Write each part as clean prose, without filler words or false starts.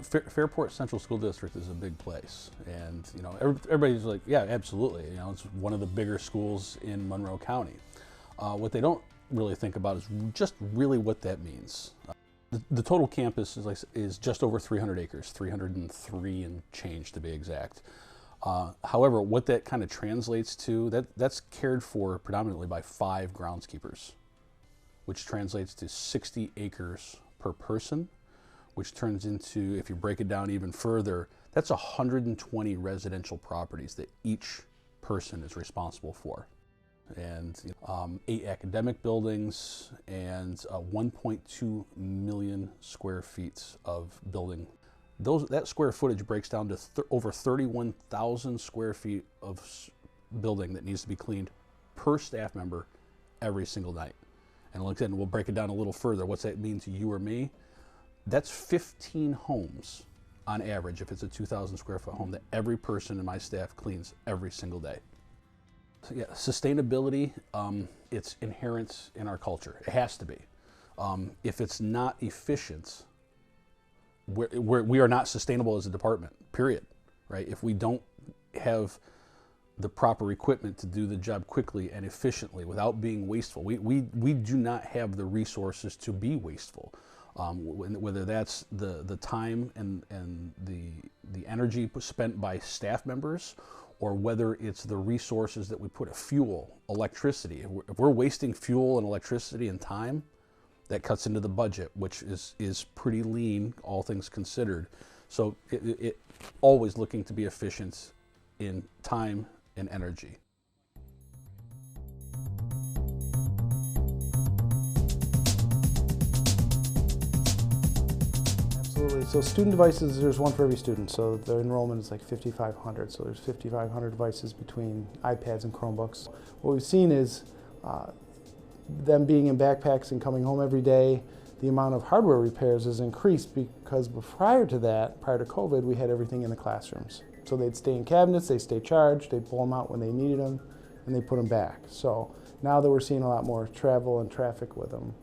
Fairport Central School District is a big place, and everybody's like, yeah, absolutely. It's one of the bigger schools in Monroe County. What they don't really think about is just really what that means. The total campus is just over 300 acres, 303 and change to be exact. However, what that kind of translates to, that's cared for predominantly by 5 groundskeepers, which translates to 60 acres per person, which turns into, if you break it down even further, that's 120 residential properties that each person is responsible for. And 8 academic buildings and 1.2 million square feet of building. That square footage breaks down to over 31,000 square feet of building that needs to be cleaned per staff member every single night. And like I said, we'll break it down a little further. What's that mean to you or me? That's 15 homes on average, if it's a 2,000 square foot home, that every person in my staff cleans every single day. So yeah, sustainability, it's inherent in our culture. It has to be. If it's not efficient, we are not sustainable as a department, period, right? If we don't have the proper equipment to do the job quickly and efficiently without being wasteful, we do not have the resources to be wasteful. Whether that's the time and the energy spent by staff members, or whether it's the resources that we put to fuel, electricity. If we're wasting fuel and electricity and time, that cuts into the budget, which is pretty lean, all things considered. So it always looking to be efficient in time and energy. Absolutely. So student devices, there's one for every student. So the enrollment is like 5,500. So there's 5,500 devices between iPads and Chromebooks. What we've seen is them being in backpacks and coming home every day, the amount of hardware repairs has increased because prior to COVID, we had everything in the classrooms. So they'd stay in cabinets, they'd stay charged, they'd pull them out when they needed them, and they put them back. So now that we're seeing a lot more travel and traffic with them,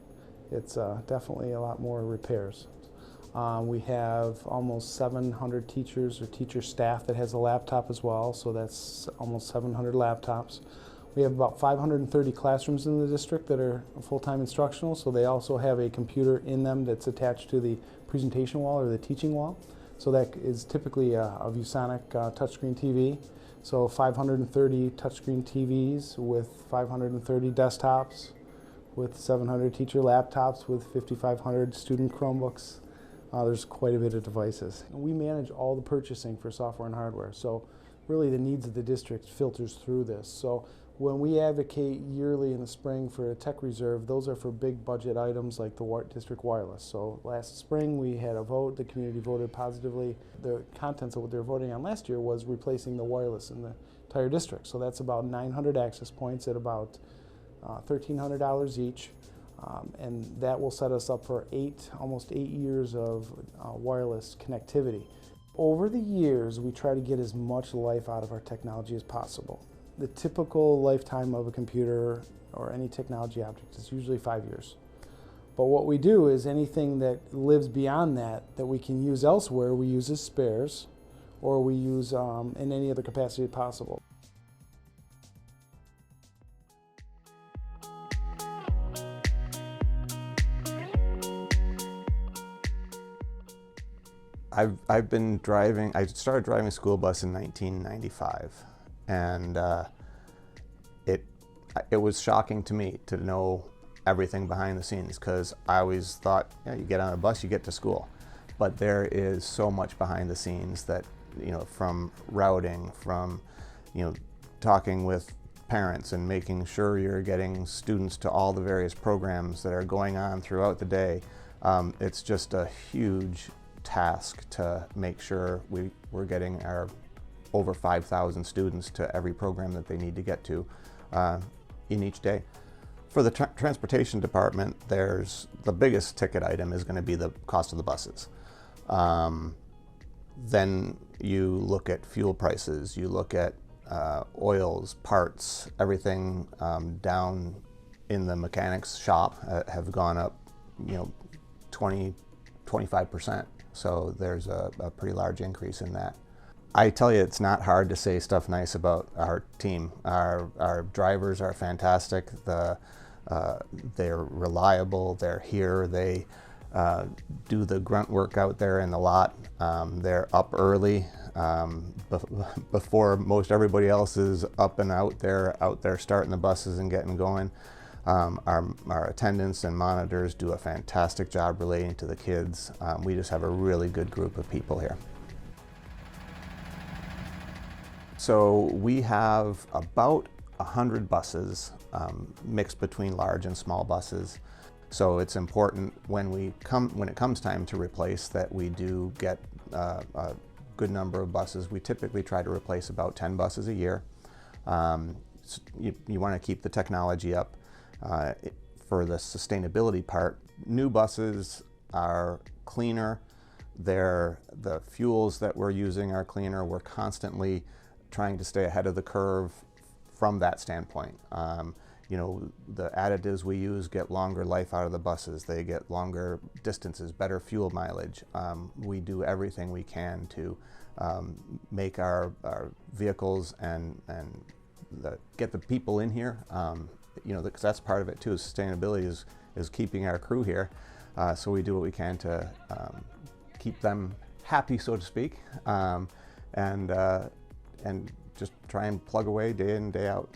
it's definitely a lot more repairs. We have almost 700 teachers or teacher staff that has a laptop as well, so that's almost 700 laptops. We have about 530 classrooms in the district that are full-time instructional, so they also have a computer in them that's attached to the presentation wall or the teaching wall. So that is typically a ViewSonic touchscreen TV. So 530 touchscreen TVs with 530 desktops, with 700 teacher laptops, with 5,500 student Chromebooks. There's quite a bit of devices. We manage all the purchasing for software and hardware, so really the needs of the district filters through this. So when we advocate yearly in the spring for a tech reserve, those are for big budget items like the district wireless. So last spring we had a vote, the community voted positively. The contents of what they were voting on last year was replacing the wireless in the entire district. So that's about 900 access points at about $1,300 each. And that will set us up for almost 8 years of wireless connectivity. Over the years, we try to get as much life out of our technology as possible. The typical lifetime of a computer or any technology object is usually 5 years. But what we do is anything that lives beyond that we can use elsewhere, we use as spares, or we use in any other capacity possible. I've been driving, I started driving a school bus in 1995, and it was shocking to me to know everything behind the scenes, because I always thought, yeah, you get on a bus, you get to school. But there is so much behind the scenes that, from routing, from, talking with parents and making sure you're getting students to all the various programs that are going on throughout the day. It's just a huge task to make sure we're getting our over 5,000 students to every program that they need to get to in each day. For the transportation department, the biggest ticket item is going to be the cost of the buses. Then you look at fuel prices, you look at oils, parts, everything down in the mechanics shop have gone up, 20–25%. So there's a pretty large increase in that. I tell you, it's not hard to say stuff nice about our team. Our drivers are fantastic. They're reliable. They're here. They do the grunt work out there in the lot. They're up early before most everybody else is up and out there starting the buses and getting going. Our attendants and monitors do a fantastic job relating to the kids. We just have a really good group of people here. So we have about 100 buses mixed between large and small buses. So it's important when it comes time to replace that we do get a good number of buses. We typically try to replace about 10 buses a year. You want to keep the technology up. For the sustainability part, new buses are cleaner. The fuels that we're using are cleaner. We're constantly trying to stay ahead of the curve from that standpoint. The additives we use get longer life out of the buses. They get longer distances, better fuel mileage. We do everything we can to make our vehicles and get the people in here. Because that's part of it too. Sustainability is keeping our crew here. So we do what we can to keep them happy, so to speak, and just try and plug away day in, day out.